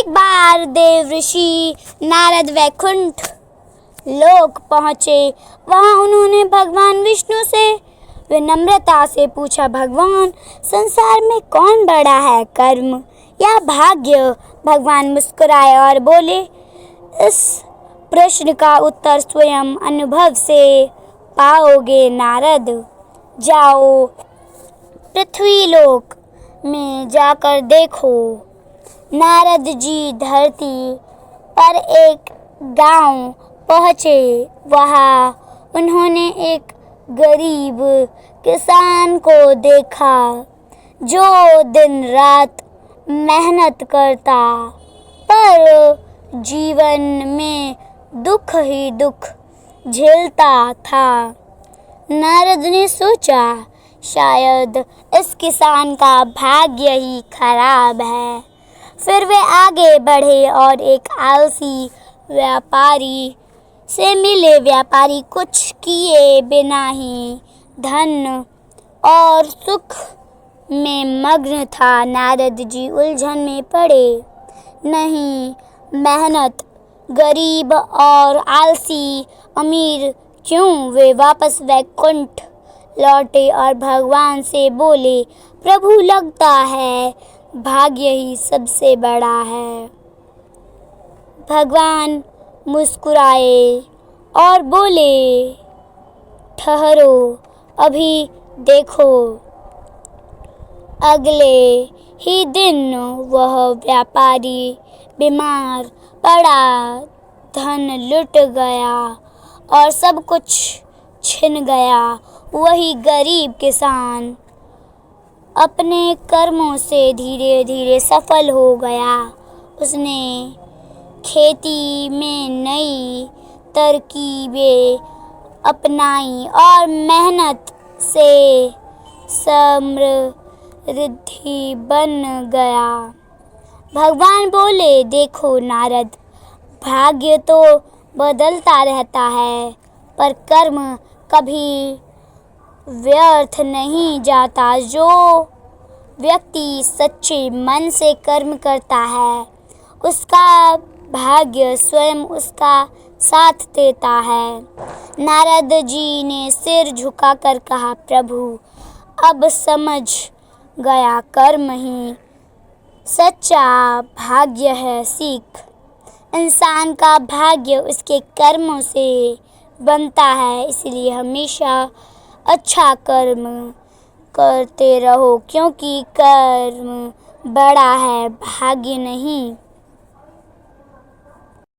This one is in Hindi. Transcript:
एक बार देव ऋषि नारद वैकुंठ लोक पहुँचे। वहाँ उन्होंने भगवान विष्णु से विनम्रता से पूछा, भगवान, संसार में कौन बड़ा है, कर्म या भाग्य? भगवान मुस्कुराए और बोले, इस प्रश्न का उत्तर स्वयं अनुभव से पाओगे नारद। जाओ, पृथ्वी लोक में जाकर देखो। नारद जी धरती पर एक गांव पहुँचे। वहाँ उन्होंने एक गरीब किसान को देखा जो दिन रात मेहनत करता, पर जीवन में दुख ही दुख झेलता था। नारद ने सोचा, शायद इस किसान का भाग्य ही खराब है। फिर वे आगे बढ़े और एक आलसी व्यापारी से मिले। व्यापारी कुछ किए बिना ही धन और सुख में मग्न था। नारद जी उलझन में पड़े। नहीं, मेहनत गरीब और आलसी अमीर क्यों? वे वापस वैकुंठ लौटे और भगवान से बोले, प्रभु, लगता है भाग्य ही सबसे बड़ा है। भगवान मुस्कुराए और बोले, ठहरो, अभी देखो। अगले ही दिन वह व्यापारी बीमार पड़ा, धन लुट गया और सब कुछ छिन गया। वही गरीब किसान अपने कर्मों से धीरे धीरे सफल हो गया। उसने खेती में नई तरकीबें अपनाई और मेहनत से समृद्धि बन गया। भगवान बोले, देखो नारद, भाग्य तो बदलता रहता है, पर कर्म कभी व्यर्थ नहीं जाता। जो व्यक्ति सच्चे मन से कर्म करता है, उसका भाग्य स्वयं उसका साथ देता है। नारद जी ने सिर झुकाकर कहा, प्रभु, अब समझ गया, कर्म ही सच्चा भाग्य है। सीख, इंसान का भाग्य उसके कर्मों से बनता है, इसलिए हमेशा अच्छा कर्म करते रहो, क्योंकि कर्म बड़ा है, भाग्य नहीं।